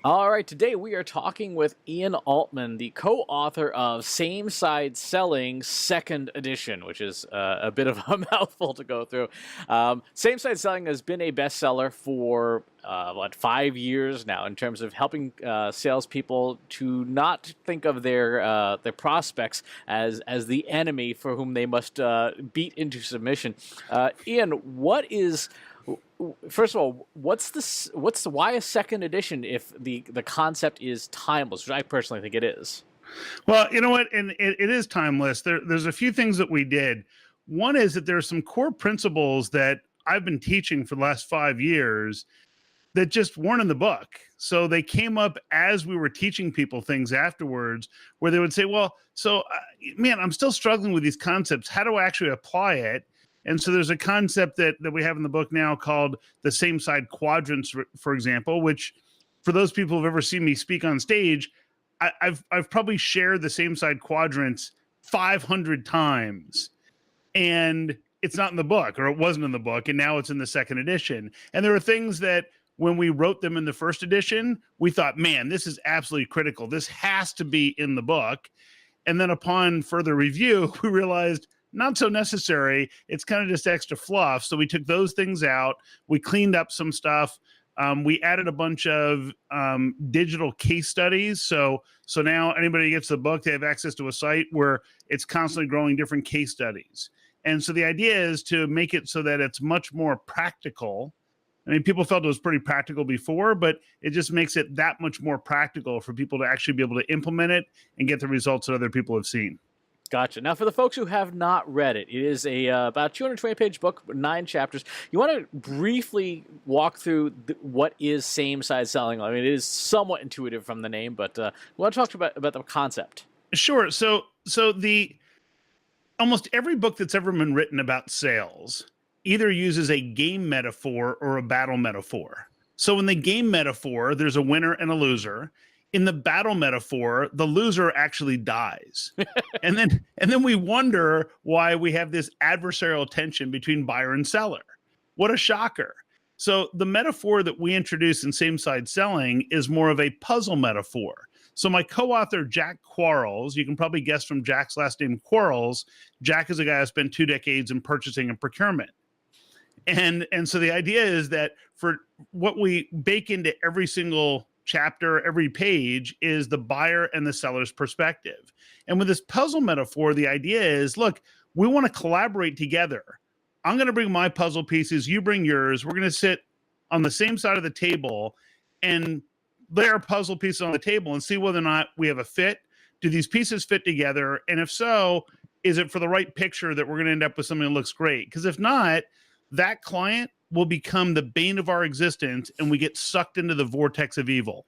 All right, today we are talking with Ian Altman, the co-author of SameSide Selling Second Edition, which is a bit of a mouthful to go through. SameSide Selling has been a bestseller for 5 years now in terms of helping salespeople to not think of their prospects as the enemy for whom they must beat into submission. Ian, what is First of all, why a second edition if the concept is timeless, which I personally think it is. Well, you know what? And it is timeless. There's a few things that we did. One is that there's some core principles that I've been teaching for the last 5 years that just weren't in the book. So they came up as we were teaching people things afterwards, where they would say, well, man, I'm still struggling with these concepts. How do I actually apply it? And so there's a concept that we have in the book now called the SameSide quadrants, for example, which for those people who've ever seen me speak on stage, I've probably shared the SameSide quadrants 500 times, and it's not in the book, or it wasn't in the book, and now it's in the second edition. And there are things that when we wrote them in the first edition, we thought, man, this is absolutely critical. This has to be in the book. And then upon further review, we realized not so necessary. It's kind of just extra fluff. So we took those things out. We cleaned up some stuff. We added a bunch of digital case studies. So now anybody who gets the book, they have access to a site where it's constantly growing different case studies. And so the idea is to make it so that it's much more practical. I mean, people felt it was pretty practical before, but it just makes it that much more practical for people to actually be able to implement it and get the results that other people have seen. Gotcha. Now, for the folks who have not read it, it is a about 220-page book, 9 chapters. You want to briefly walk through what is same-side selling? I mean, it is somewhat intuitive from the name, but we want to talk about the concept. Sure. So the almost every book that's ever been written about sales either uses a game metaphor or a battle metaphor. So in the game metaphor, there's a winner and a loser. In the battle metaphor, the loser actually dies. and then we wonder why we have this adversarial tension between buyer and seller. What a shocker. So the metaphor that we introduce in same-side selling is more of a puzzle metaphor. So my co-author, Jack Quarles, you can probably guess from Jack's last name, Quarles, Jack is a guy who spent 2 decades in purchasing and procurement. And so the idea is that for what we bake into every single chapter, every page is the buyer and the seller's perspective. And with this puzzle metaphor, the idea is, look, we want to collaborate together. I'm going to bring my puzzle pieces, you bring yours. We're going to sit on the same side of the table and lay our puzzle pieces on the table and see whether or not we have a fit. Do these pieces fit together? And if so, is it for the right picture that we're going to end up with something that looks great? Because if not, that client will become the bane of our existence, and we get sucked into the vortex of evil.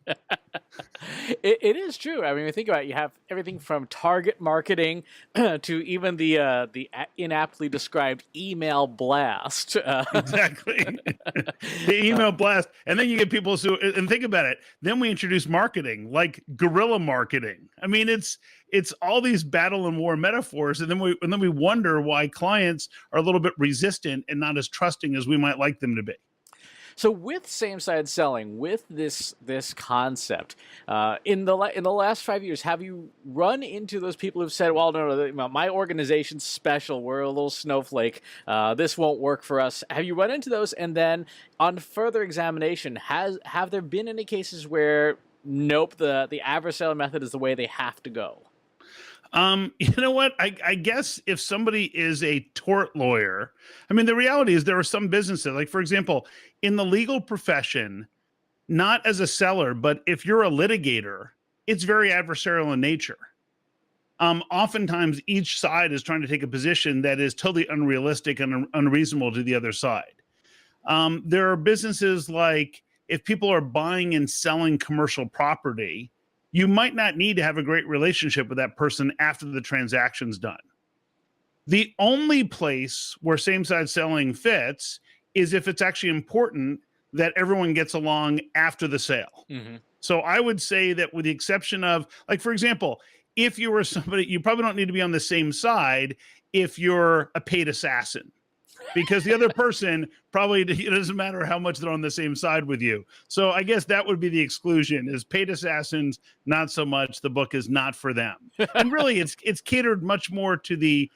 It is true. I mean, think about it. You have everything from target marketing to even the inaptly described email blast. Exactly. The email blast. And then you get people and think about it. Then we introduce marketing, like guerrilla marketing. I mean, it's all these battle and war metaphors. And then we wonder why clients are a little bit resistant and not as trusting as we might like them to be. So with same-side selling, with this concept, in the last 5 years, have you run into those people who've said, "Well, no, my organization's special. We're a little snowflake. This won't work for us." Have you run into those? And then, on further examination, have there been any cases where nope, the adversarial method is the way they have to go? You know what? I guess if somebody is a tort lawyer, I mean, the reality is there are some businesses, like, for example, in the legal profession, not as a seller, but if you're a litigator, it's very adversarial in nature. Oftentimes, each side is trying to take a position that is totally unrealistic and unreasonable to the other side. There are businesses like if people are buying and selling commercial property, you might not need to have a great relationship with that person after the transaction's done. The only place where same-side selling fits is if it's actually important that everyone gets along after the sale. Mm-hmm. So I would say that with the exception of, like, for example, if you were somebody, you probably don't need to be on the same side if you're a paid assassin. because the other person probably, it doesn't matter how much they're on the same side with you. So I guess that would be the exclusion, is paid assassins, not so much. The book is not for them. And really it's catered much more to the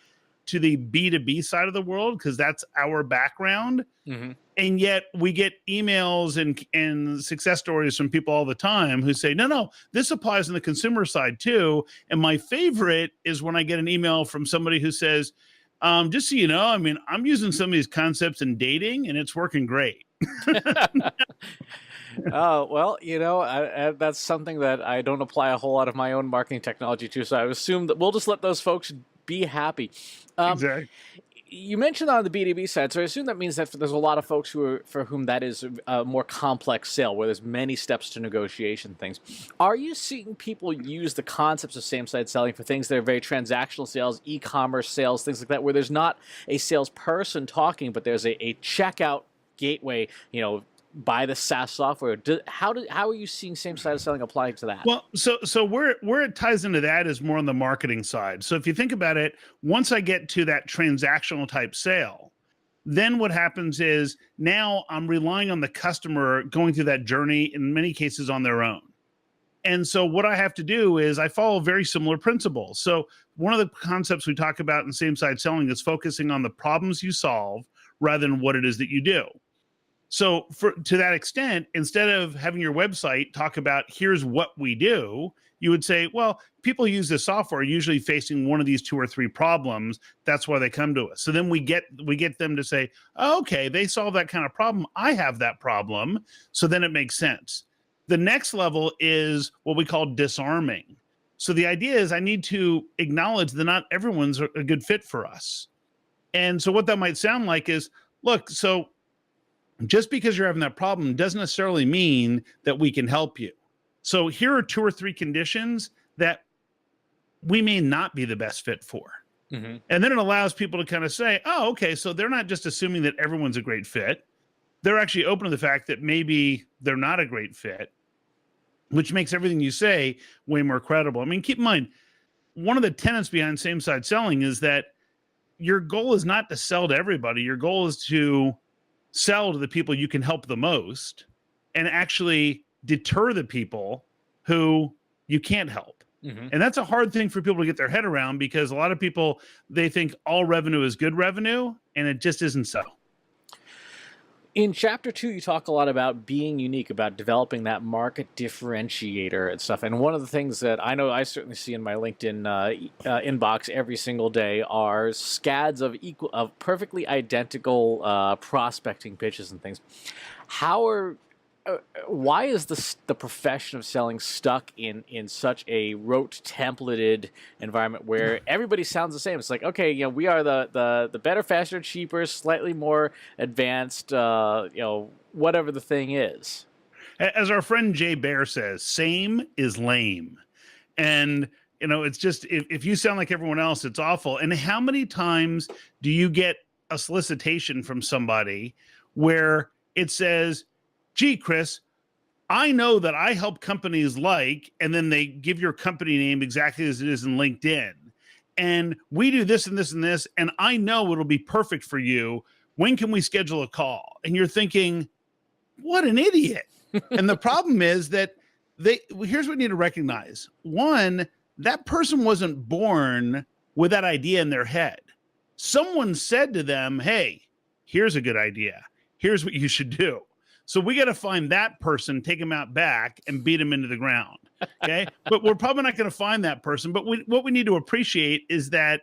B2B side of the world, because that's our background. Mm-hmm. And yet we get emails and success stories from people all the time who say, no, this applies on the consumer side too. And my favorite is when I get an email from somebody who says, just so you know, I mean, I'm using some of these concepts in dating and it's working great. Oh, well, that's something that I don't apply a whole lot of my own marketing technology to. So I assume that we'll just let those folks be happy. Exactly. You mentioned on the B2B side, so I assume that means that there's a lot of folks for whom that is a more complex sale, where there's many steps to negotiation things. Are you seeing people use the concepts of same-side selling for things that are very transactional sales, e-commerce sales, things like that, where there's not a salesperson talking, but there's a checkout gateway, buy the SaaS software? How are you seeing same-side selling applying to that? Well, so where it ties into that is more on the marketing side. So if you think about it, once I get to that transactional type sale, then what happens is now I'm relying on the customer going through that journey, in many cases on their own. And so what I have to do is I follow very similar principles. So one of the concepts we talk about in same-side selling is focusing on the problems you solve rather than what it is that you do. So to that extent, instead of having your website talk about here's what we do, you would say, well, people use this software usually facing one of these 2 or 3 problems. That's why they come to us. So then we get them to say, oh, okay, they solve that kind of problem. I have that problem. So then it makes sense. The next level is what we call disarming. So the idea is I need to acknowledge that not everyone's a good fit for us. And so what that might sound like is, look, so just because you're having that problem doesn't necessarily mean that we can help you. So here are 2 or 3 conditions that we may not be the best fit for. Mm-hmm. And then it allows people to kind of say, oh, okay, so they're not just assuming that everyone's a great fit. They're actually open to the fact that maybe they're not a great fit, which makes everything you say way more credible. I mean, keep in mind, one of the tenets behind same-side selling is that your goal is not to sell to everybody. Your goal is to sell to the people you can help the most and actually deter the people who you can't help. Mm-hmm. And that's a hard thing for people to get their head around, because a lot of people, they think all revenue is good revenue, and it just isn't so. In chapter 2, you talk a lot about being unique, about developing that market differentiator and stuff. And one of the things that I know I certainly see in my LinkedIn inbox every single day are scads of perfectly identical prospecting pitches and things. Why is the profession of selling stuck in such a rote templated environment where everybody sounds the same? It's like, okay, we are the better, faster, cheaper, slightly more advanced, whatever the thing is. As our friend Jay Bear says, same is lame. And it's just, if you sound like everyone else, it's awful. And how many times do you get a solicitation from somebody where it says, gee, Chris, I know that I help companies and then they give your company name exactly as it is in LinkedIn. And we do this and this and this, and I know it'll be perfect for you. When can we schedule a call? And you're thinking, what an idiot. And the problem is that here's what you need to recognize. One, that person wasn't born with that idea in their head. Someone said to them, hey, here's a good idea. Here's what you should do. So we got to find that person, take him out back, and beat him into the ground. Okay, but we're probably not going to find that person. But what we need to appreciate is that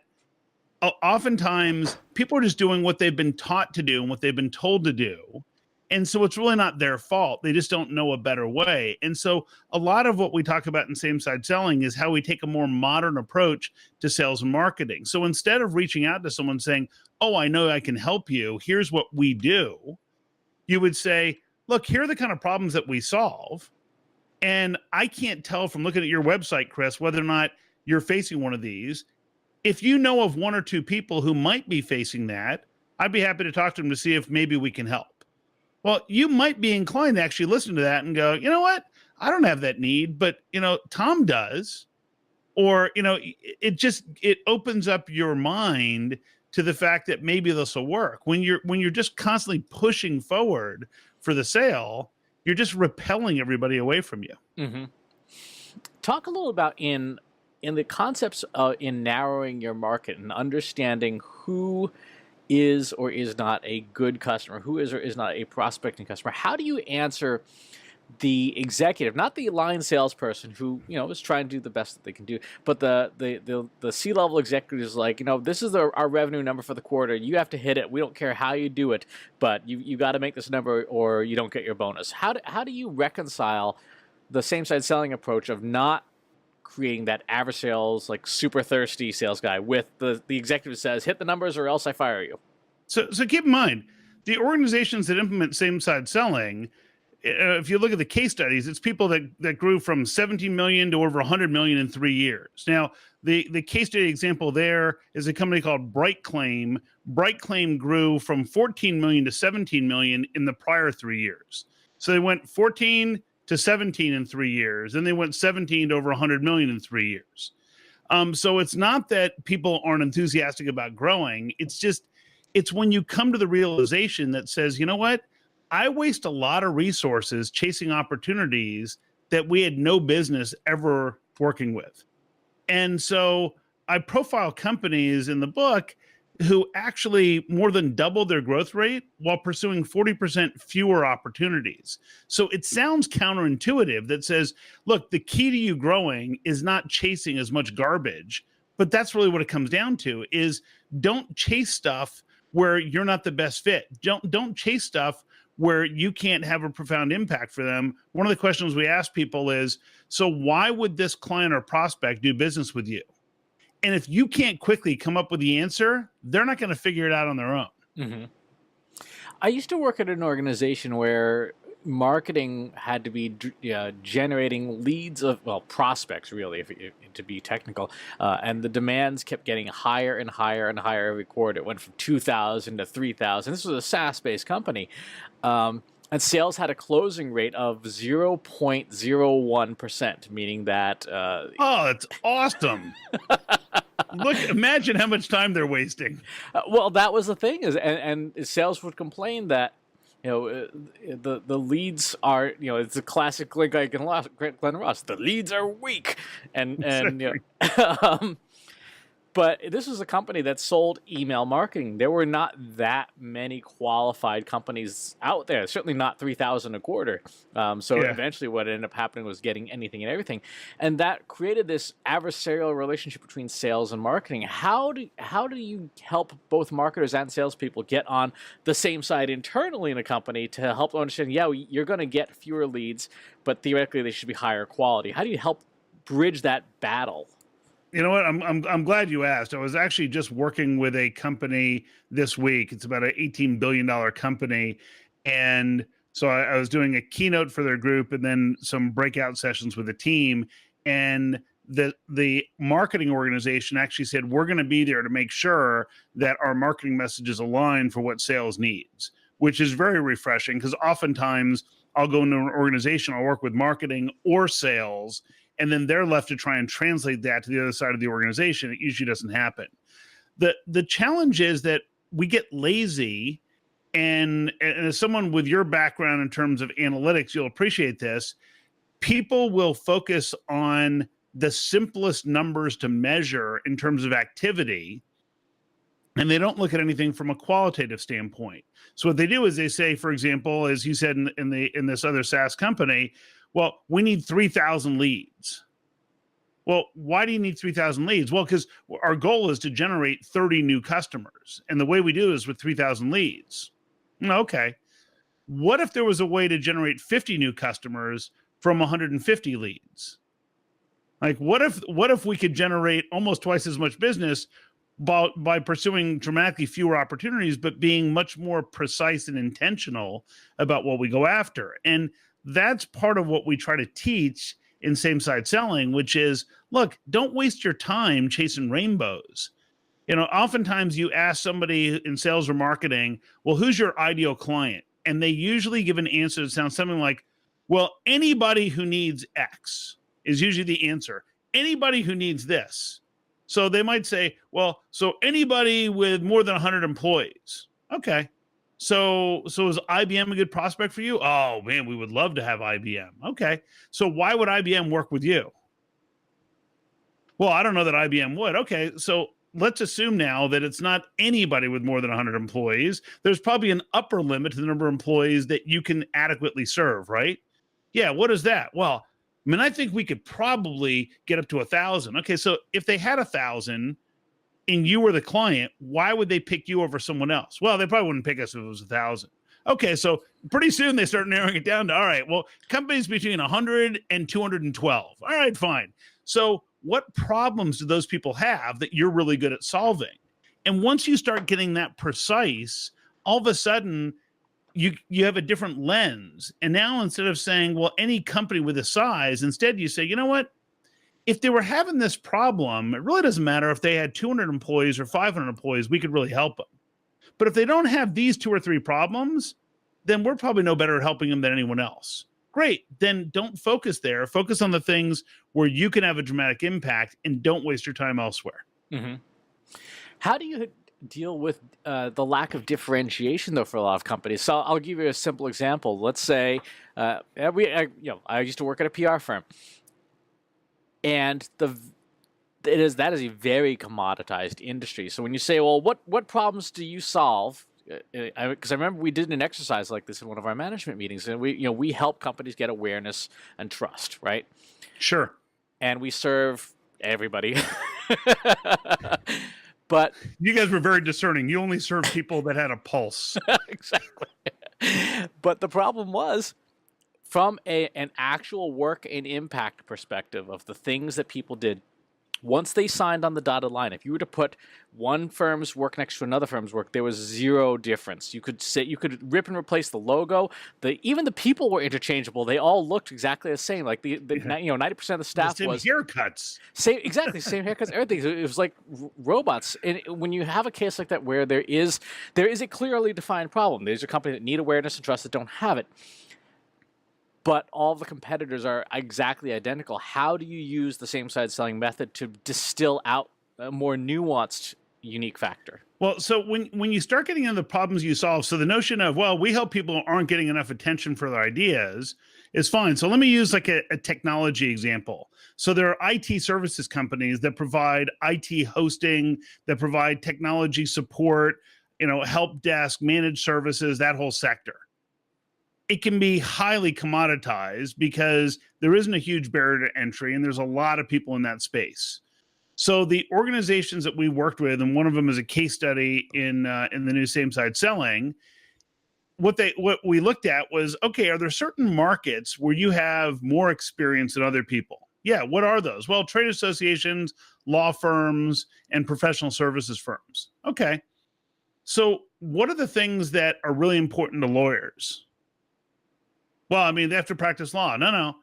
oftentimes people are just doing what they've been taught to do and what they've been told to do, and so it's really not their fault. They just don't know a better way. And so a lot of what we talk about in same-side selling is how we take a more modern approach to sales and marketing. So instead of reaching out to someone saying, "Oh, I know I can help you. Here's what we do," you would say, look, here are the kind of problems that we solve. And I can't tell from looking at your website, Chris, whether or not you're facing one of these. If you know of 1 or 2 people who might be facing that, I'd be happy to talk to them to see if maybe we can help. Well, you might be inclined to actually listen to that and go, you know what? I don't have that need, but Tom does. Or, it opens up your mind to the fact that maybe this will work. When you're just constantly pushing forward for the sale, you're just repelling everybody away from you. Mm-hmm. Talk a little about in the concepts in narrowing your market and understanding who is or is not a good customer, who is or is not a prospecting customer. How do you answer the executive, not the line salesperson who, is trying to do the best that they can do, but the C-level executive is like, this is our revenue number for the quarter. You have to hit it. We don't care how you do it, but you got to make this number or you don't get your bonus. How do you reconcile the same side selling approach of not creating that average sales, like super thirsty sales guy with the executive says, hit the numbers or else I fire you? So keep in mind, the organizations that implement same side selling, if you look at the case studies, it's people that grew from 17 million to over 100 million in 3 years. Now, the case study example there is a company called BrightClaim. BrightClaim grew from 14 million to 17 million in the prior 3 years. So they went 14 to 17 in 3 years. Then they went 17 to over 100 million in 3 years. So it's not that people aren't enthusiastic about growing. It's when you come to the realization that says, you know what? I waste a lot of resources chasing opportunities that we had no business ever working with. And so I profile companies in the book who actually more than doubled their growth rate while pursuing 40% fewer opportunities. So it sounds counterintuitive that says, look, the key to you growing is not chasing as much garbage, but that's really what it comes down to is don't chase stuff where you're not the best fit. Don't chase stuff where you can't have a profound impact for them. One of the questions we ask people is, so why would this client or prospect do business with you? And if you can't quickly come up with the answer, they're not going to figure it out on their own. Mm-hmm. I used to work at an organization where marketing had to be generating leads of, prospects, really, if to be technical. And the demands kept getting higher and higher and higher every quarter. It went from 2,000 to 3,000. This was a SaaS-based company. And sales had a closing rate of 0.01%, meaning that... oh, that's awesome. Look, imagine how much time they're wasting. Well, that was the thing, and sales would complain that the leads are, it's a classic Glenn Ross. The leads are weak, and but this was a company that sold email marketing. There were not that many qualified companies out there. Certainly not 3,000 a quarter. Eventually, what ended up happening was getting anything and everything, and that created this adversarial relationship between sales and marketing. How do you help both marketers and salespeople get on the same side internally in a company to help them understand? Yeah, you're going to get fewer leads, but theoretically they should be higher quality. How do you help bridge that battle? You know what? I'm glad you asked. I was actually just working with a company this week. It's about an $18 billion company. And so I was doing a keynote for their group and then some breakout sessions with the team. And the marketing organization actually said, we're going to be there to make sure that our marketing message is aligned for what sales needs, which is very refreshing because oftentimes I'll go into an organization, I'll work with marketing or sales, and then they're left to try and translate that to the other side of the organization. It usually doesn't happen. The challenge is that we get lazy, and as someone with your background in terms of analytics, you'll appreciate this. People will focus on the simplest numbers to measure in terms of activity, and they don't look at anything from a qualitative standpoint. So what they do is they say, for example, as you said in this other SaaS company, well, we need 3,000 leads. Well, why do you need 3,000 leads? Well, because our goal is to generate 30 new customers. And the way we do it is with 3,000 leads. Okay. What if there was a way to generate 50 new customers from 150 leads? Like, what if we could generate almost twice as much business by pursuing dramatically fewer opportunities, but being much more precise and intentional about what we go after? And that's part of what we try to teach in same-side selling, which is, look, don't waste your time chasing rainbows. Oftentimes you ask somebody in sales or marketing, well, who's your ideal client? And they usually give an answer that sounds something like, well, anybody who needs X is usually the answer. Anybody who needs this. So they might say, well, so anybody with more than 100 employees. Okay. So is IBM a good prospect for you? Oh man, we would love to have IBM. Okay. So why would IBM work with you? Well, I don't know that IBM would. Okay. So let's assume now that it's not anybody with more than 100 employees. There's probably an upper limit to the number of employees that you can adequately serve, right? Yeah. What is that? Well, I mean, I think we could probably get up to 1,000. Okay. So if they had 1,000, and you were the client, why would they pick you over someone else? Well, they probably wouldn't pick us if it was 1,000. Okay, so pretty soon they start narrowing it down to, all right, well, companies between 100 and 212. All right, fine. So what problems do those people have that you're really good at solving? And once you start getting that precise, all of a sudden you have a different lens. And now instead of saying, well, any company with a size, instead you say, you know what? If they were having this problem, it really doesn't matter if they had 200 employees or 500 employees, we could really help them. But if they don't have these 2 or 3 problems, then we're probably no better at helping them than anyone else. Great. Then don't focus there. Focus on the things where you can have a dramatic impact and don't waste your time elsewhere. Mm-hmm. How do you deal with the lack of differentiation, though, for a lot of companies? So I'll give you a simple example. Let's say I used to work at a PR firm. And that is a very commoditized industry. So when you say, well, what problems do you solve? Because I remember we did an exercise like this in one of our management meetings, and we help companies get awareness and trust, right? Sure. And we serve everybody. But you guys were very discerning. You only served people that had a pulse. Exactly. But the problem was, from an actual work and impact perspective of the things that people did, once they signed on the dotted line, if you were to put one firm's work next to another firm's work, there was zero difference. You could rip and replace the logo. Even the people were interchangeable. They all looked exactly the same. Like 90% of the staff the same haircuts. Same haircuts, everything. It was like robots. And when you have a case like that where there is a clearly defined problem, there's a company that need awareness and trust that don't have it, but all the competitors are exactly identical. How do you use the SameSide selling method to distill out a more nuanced, unique factor? Well, so when you start getting into the problems you solve, so the notion of, well, we help people who aren't getting enough attention for their ideas is fine. So let me use like a technology example. So there are IT services companies that provide IT hosting, that provide technology support, help desk, managed services, that whole sector. It can be highly commoditized because there isn't a huge barrier to entry and there's a lot of people in that space. So the organizations that we worked with, and one of them is a case study in the new SameSide selling, what we looked at was, okay, are there certain markets where you have more experience than other people? Yeah, what are those? Well, trade associations, law firms, and professional services firms. Okay. So what are the things that are really important to lawyers? Well, I mean, they have to practice law. No.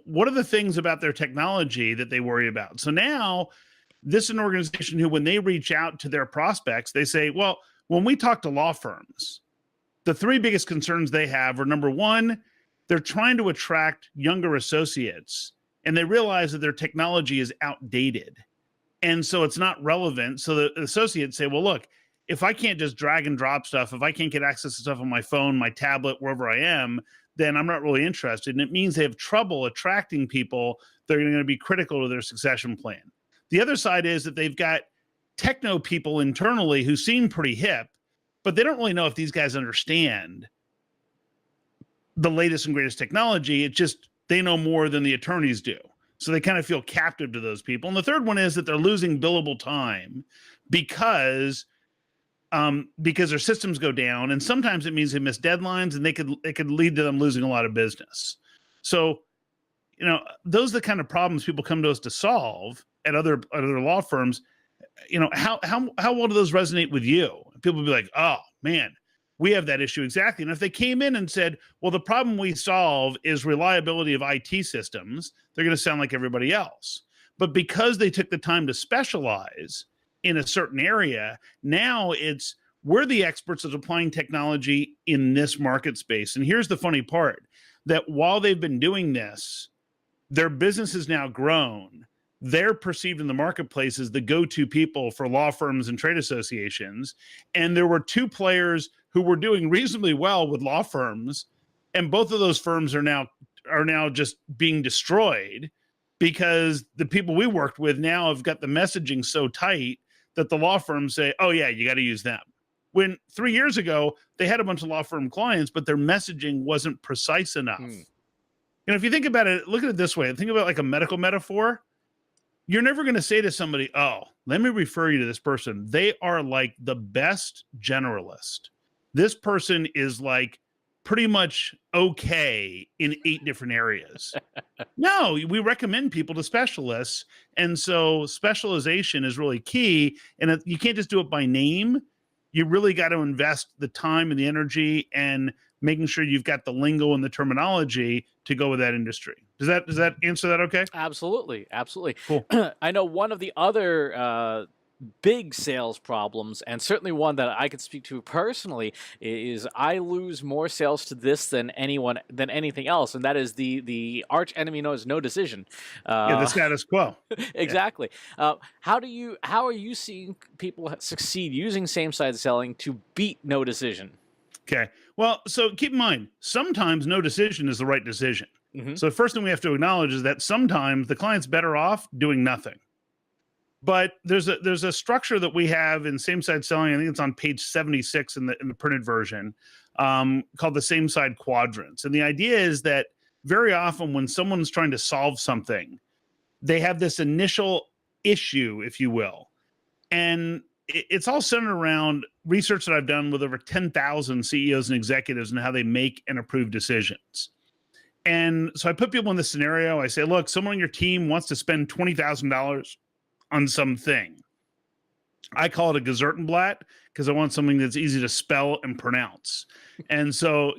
What are the things about their technology that they worry about? So now this is an organization who, when they reach out to their prospects, they say, well, when we talk to law firms, the 3 biggest concerns they have are, number 1, they're trying to attract younger associates and they realize that their technology is outdated. And so it's not relevant. So the associates say, well, look, if I can't just drag and drop stuff, if I can't get access to stuff on my phone, my tablet, wherever I am, then I'm not really interested. And it means they have trouble attracting people that are going to be critical to their succession plan. The other side is that they've got techno people internally who seem pretty hip, but they don't really know if these guys understand the latest and greatest technology. It just, they know more than the attorneys do. So they kind of feel captive to those people. And the third one is that they're losing billable time because their systems go down, and sometimes it means they miss deadlines, and it could lead to them losing a lot of business. So, those are the kind of problems people come to us to solve at other law firms. How well do those resonate with you? People will be like, oh man, we have that issue exactly. And if they came in and said, well, the problem we solve is reliability of IT systems, they're going to sound like everybody else. But because they took the time to specialize in a certain area, now we're the experts at applying technology in this market space. And here's the funny part, that while they've been doing this, their business has now grown they're perceived in the marketplace as the go-to people for law firms and trade associations. And there were two players who were doing reasonably well with law firms, and both of those firms are now just being destroyed because the people we worked with now have got the messaging so tight that the law firms say, oh yeah, you got to use them. When 3 years ago, they had a bunch of law firm clients, but their messaging wasn't precise enough. If you think about it, look at it this way. Think about it like a medical metaphor. You're never going to say to somebody, oh, let me refer you to this person. They are like the best generalist. This person is like pretty much okay in 8 different areas. No, we recommend people to specialists. And so specialization is really key. And you can't just do it by name. You really got to invest the time and the energy and making sure you've got the lingo and the terminology to go with that industry. Does that answer that okay? Absolutely. Cool. I know one of the other big sales problems, and certainly one that I could speak to personally, is I lose more sales to this than anything else, and that is the arch enemy known as no decision. The status quo. Exactly. How are you seeing people succeed using same-side selling to beat no decision? Okay. Well, so keep in mind, sometimes no decision is the right decision. So the first thing we have to acknowledge is that sometimes the client's better off doing nothing. But there's a structure that we have in same-side selling. I think it's on page 76 in the printed version, called the same-side quadrants. And the idea is that very often when someone's trying to solve something, they have this initial issue, if you will. And it's all centered around research that I've done with over 10,000 CEOs and executives and how they make and approve decisions. And so I put people in this scenario. I say, look, someone on your team wants to spend $20,000 on something. I call it a Gesertenblatt because I want something that's easy to spell and pronounce. And so,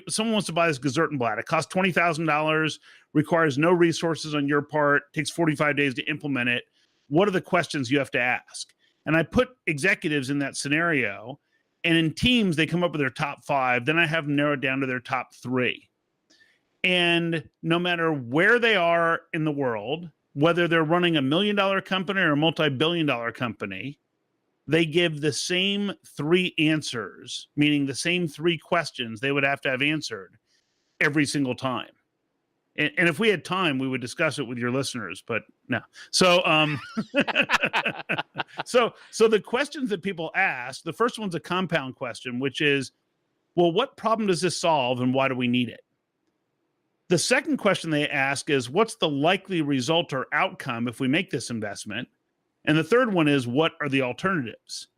someone wants to buy this Gesertenblatt. It costs $20,000, requires no resources on your part, takes 45 days to implement it. What are the questions you have to ask? And I put executives in that scenario, and in teams, they come up with their top 5. Then I have them narrowed down to their top 3. And no matter where they are in the world, whether they're running $1 million company or a multi-billion-dollar company, they give the same 3 answers, meaning the same 3 questions they would have to have answered every single time. And if we had time, we would discuss it with your listeners, but no. So, so the questions that people ask, the first one's a compound question, which is, well, what problem does this solve and why do we need it? The second question they ask is, what's the likely result or outcome if we make this investment? And the third one is, what are the alternatives?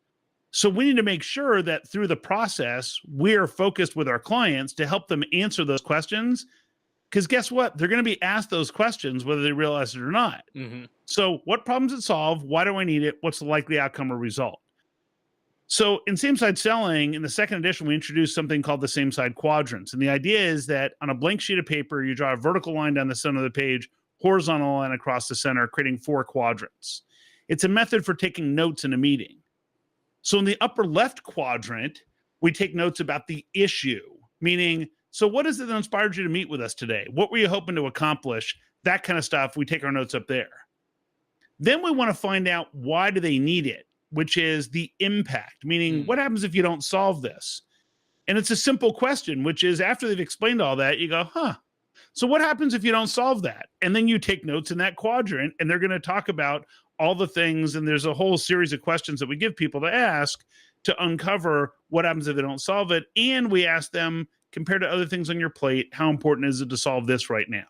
So we need to make sure that through the process, we're focused with our clients to help them answer those questions. Because guess what? They're going to be asked those questions whether they realize it or not. So what problems it solve? Why do I need it? What's the likely outcome or result? So in same-side selling, in the second edition, we introduced something called the same-side quadrants. And the idea is that on a blank sheet of paper, you draw a vertical line down the center of the page, horizontal line across the center, creating 4 quadrants. It's a method for taking notes in a meeting. So in the upper left quadrant, we take notes about the issue, meaning, so what is it that inspired you to meet with us today? What were you hoping to accomplish? That kind of stuff. We take our notes up there. Then we want to find out why do they need it, which is the impact, meaning what happens if you don't solve this? And it's a simple question, which is after they've explained all that, you go, so what happens if you don't solve that? And then you take notes in that quadrant, and they're going to talk about all the things. And there's a whole series of questions that we give people to ask to uncover what happens if they don't solve it. And we ask them, compared to other things on your plate, how important is it to solve this right now?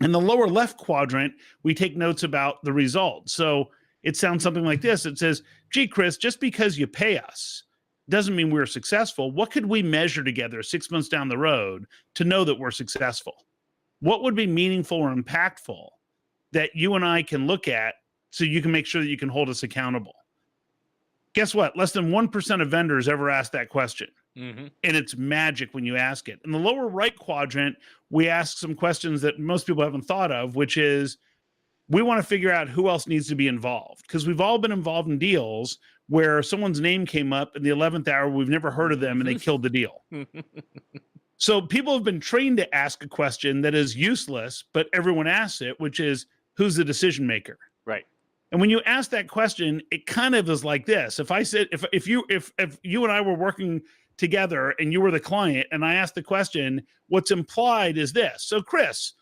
In the lower left quadrant, we take notes about the result. So it sounds something like this. It says, gee, Chris, just because you pay us doesn't mean we're successful. What could we measure together 6 months down the road to know that we're successful? What would be meaningful or impactful that you and I can look at so you can make sure that you can hold us accountable? Guess what? Less than 1% of vendors ever ask that question. And it's magic when you ask it. In the lower right quadrant, we ask some questions that most people haven't thought of, which is, we want to figure out who else needs to be involved, because we've all been involved in deals where someone's name came up in the 11th hour, we've never heard of them, and they killed the deal. So people have been trained to ask a question that is useless, but everyone asks it, which is, who's the decision maker? Right. And when you ask that question, it kind of is like this. If I said, if you and I were working together and you were the client and I asked the question, what's implied is this. So Chris,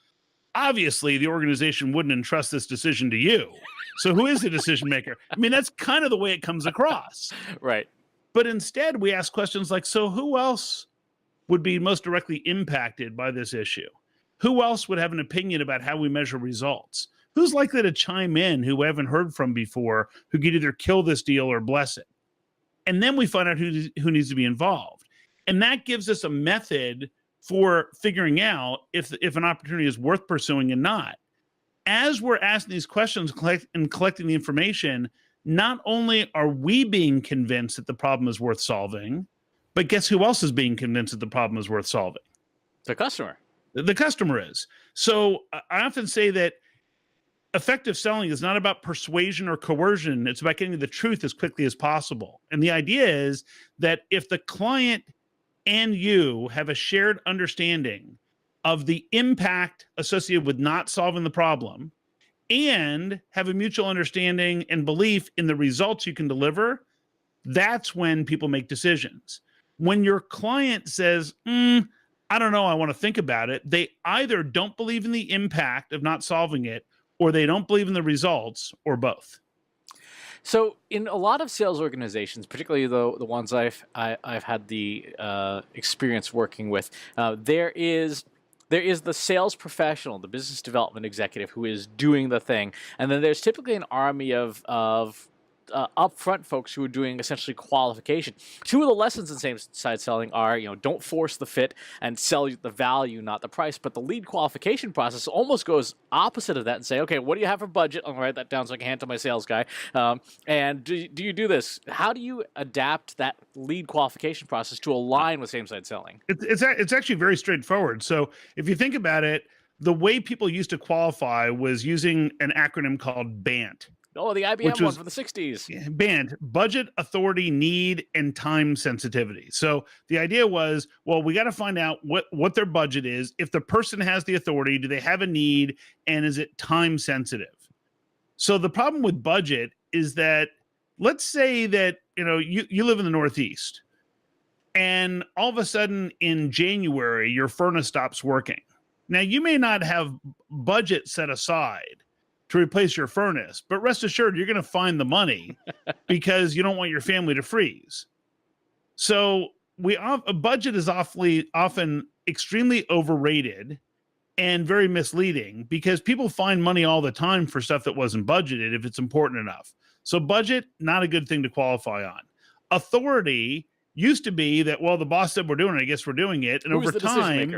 obviously the organization wouldn't entrust this decision to you. So who is the decision maker? I mean, that's kind of the way it comes across. Right. But instead we ask questions like, so who else would be most directly impacted by this issue? Who else would have an opinion about how we measure results? Who's likely to chime in who we haven't heard from before, who could either kill this deal or bless it? And then we find out who needs to be involved. And that gives us a method for figuring out if an opportunity is worth pursuing and not. As we're asking these questions and collecting the information, not only are we being convinced that the problem is worth solving, but guess who else is being convinced that the problem is worth solving? The customer. The customer is. So I often say that effective selling is not about persuasion or coercion. It's about getting the truth as quickly as possible. And the idea is that if the client and you have a shared understanding of the impact associated with not solving the problem and have a mutual understanding and belief in the results you can deliver, that's when people make decisions. When your client says, I don't know, I want to think about it, they either don't believe in the impact of not solving it, or they don't believe in the results, or both. So in a lot of sales organizations, particularly the ones I've had the experience working with, there is the sales professional, the business development executive who is doing the thing, and then there's typically an army of upfront folks who are doing essentially qualification. Two of the lessons in same-side selling are, don't force the fit and sell the value, not the price. But the lead qualification process almost goes opposite of that and say, okay, what do you have for budget? I'll write that down so I can hand to my sales guy. And do you do this? How do you adapt that lead qualification process to align with same-side selling? It's actually very straightforward. So if you think about it, the way people used to qualify was using an acronym called BANT. Oh, the IBM one from the 60s. BANT, budget, authority, need, and time sensitivity. So the idea was, well, we got to find out what their budget is. If the person has the authority, do they have a need? And is it time sensitive? So the problem with budget is that, let's say that, you live in the Northeast and all of a sudden in January, your furnace stops working. Now you may not have budget set aside to replace your furnace, but rest assured you're going to find the money because you don't want your family to freeze. So a budget is often extremely overrated and very misleading because people find money all the time for stuff that wasn't budgeted if it's important enough. So budget, not a good thing to qualify on. Authority used to be that, well, the boss said we're doing it, I guess we're doing it. And over time,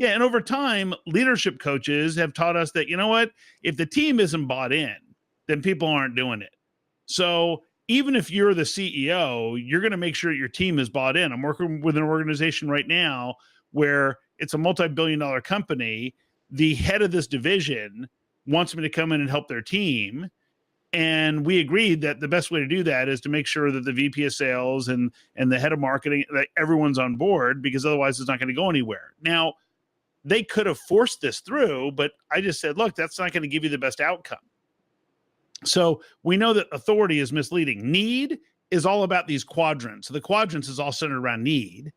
and over time, leadership coaches have taught us that, if the team isn't bought in, then people aren't doing it. So even if you're the CEO, you're going to make sure your team is bought in. I'm working with an organization right now where it's a multi-billion-dollar company. The head of this division wants me to come in and help their team. And we agreed that the best way to do that is to make sure that the VP of sales and the head of marketing, that everyone's on board, because otherwise it's not going to go anywhere. Now, they could have forced this through, but I just said, look, that's not going to give you the best outcome. So we know that authority is misleading. Need is all about these quadrants. So the quadrants is all centered around need.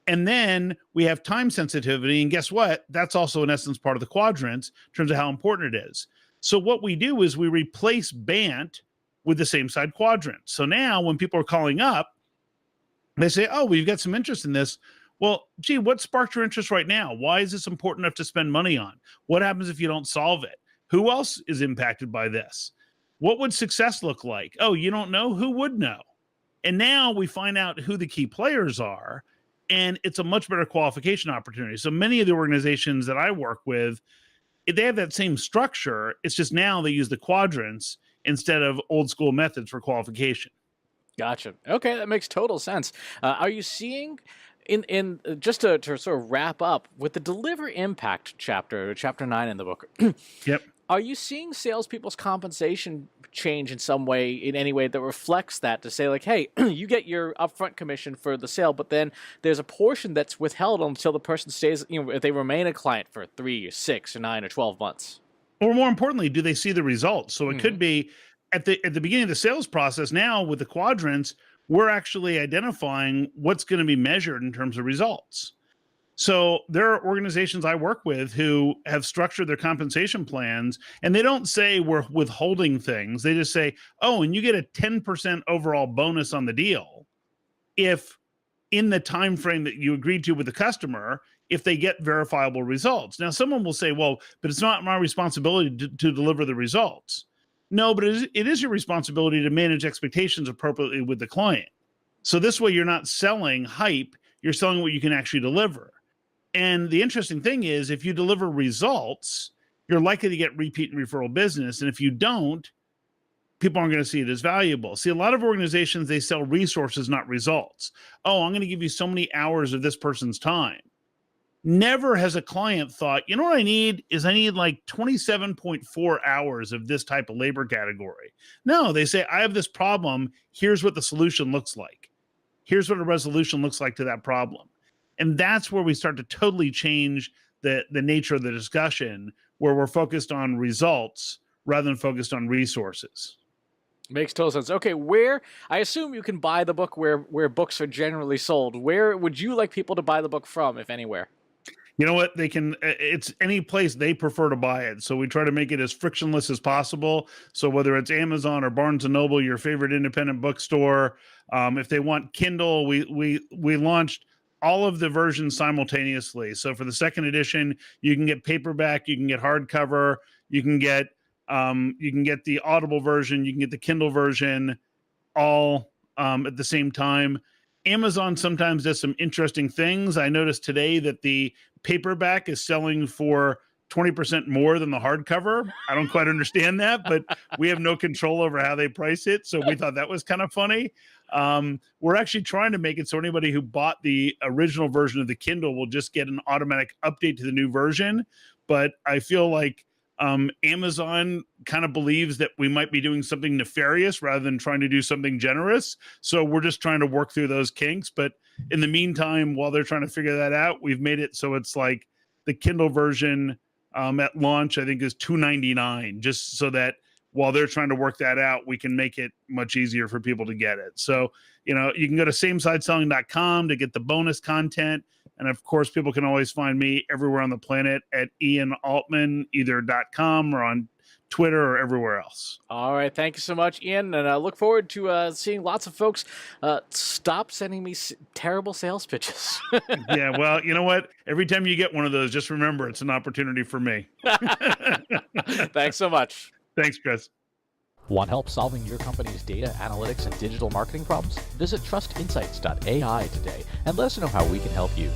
And then we have time sensitivity. And guess what? That's also in essence part of the quadrants in terms of how important it is. So what we do is we replace BANT with the same side quadrant. So now when people are calling up, they say, oh, we've got some interest in this. Well, gee, what sparked your interest right now? Why is this important enough to spend money on? What happens if you don't solve it? Who else is impacted by this? What would success look like? Oh, you don't know? Who would know? And now we find out who the key players are, and it's a much better qualification opportunity. So many of the organizations that I work with, they have that same structure. It's just now they use the quadrants instead of old school methods for qualification. Gotcha. Okay, that makes total sense. Are you seeing... In just to sort of wrap up with the Deliver Impact chapter 9 in the book, Yep. Are you seeing salespeople's compensation change in some way, in any way that reflects that, to say like, hey, you get your upfront commission for the sale, but then there's a portion that's withheld until the person stays, if they remain a client for 3 or 6 or 9 or 12 months? Or more importantly, do they see the results? So it Mhm. could be at the beginning of the sales process. Now with the quadrants, we're actually identifying what's going to be measured in terms of results. So there are organizations I work with who have structured their compensation plans, and they don't say we're withholding things. They just say, "Oh, and you get a 10% overall bonus on the deal if in the time frame that you agreed to with the customer, if they get verifiable results." Now someone will say, "Well, but it's not my responsibility to deliver the results." No, but it is your responsibility to manage expectations appropriately with the client. So this way you're not selling hype, you're selling what you can actually deliver. And the interesting thing is, if you deliver results, you're likely to get repeat and referral business. And if you don't, people aren't going to see it as valuable. See, a lot of organizations, they sell resources, not results. Oh, I'm going to give you so many hours of this person's time. Never has a client thought, you know what I need like 27.4 hours of this type of labor category. No, they say, I have this problem. Here's what the solution looks like. Here's what a resolution looks like to that problem. And that's where we start to totally change the nature of the discussion, where we're focused on results rather than focused on resources. Makes total sense. Okay, where I assume you can buy the book where books are generally sold. Where would you like people to buy the book from, if anywhere? You know what? They can, it's any place they prefer to buy it. So we try to make it as frictionless as possible. So whether it's Amazon or Barnes and Noble, your favorite independent bookstore, if they want Kindle, we launched all of the versions simultaneously. So for the second edition, you can get paperback, you can get hardcover, you can get the Audible version, you can get the Kindle version, all at the same time. Amazon sometimes does some interesting things. I noticed today that the paperback is selling for 20% more than the hardcover. I don't quite understand that, but we have no control over how they price it. So we thought that was kind of funny. We're actually trying to make it so anybody who bought the original version of the Kindle will just get an automatic update to the new version. But I feel like Amazon kind of believes that we might be doing something nefarious rather than trying to do something generous. So we're just trying to work through those kinks. But in the meantime, while they're trying to figure that out, we've made it so it's like the Kindle version at launch, I think, is $2.99, just so that while they're trying to work that out, we can make it much easier for people to get it. So, you know, you can go to samesideselling.com to get the bonus content. And of course, people can always find me everywhere on the planet at Ian Altman, either .com or on Twitter or everywhere else. All right, thank you so much, Ian, and I look forward to seeing lots of folks stop sending me terrible sales pitches. Yeah, well, you know what? Every time you get one of those, just remember it's an opportunity for me. Thanks so much. Thanks, Chris. Want help solving your company's data, analytics, and digital marketing problems? Visit trustinsights.ai today and let us know how we can help you.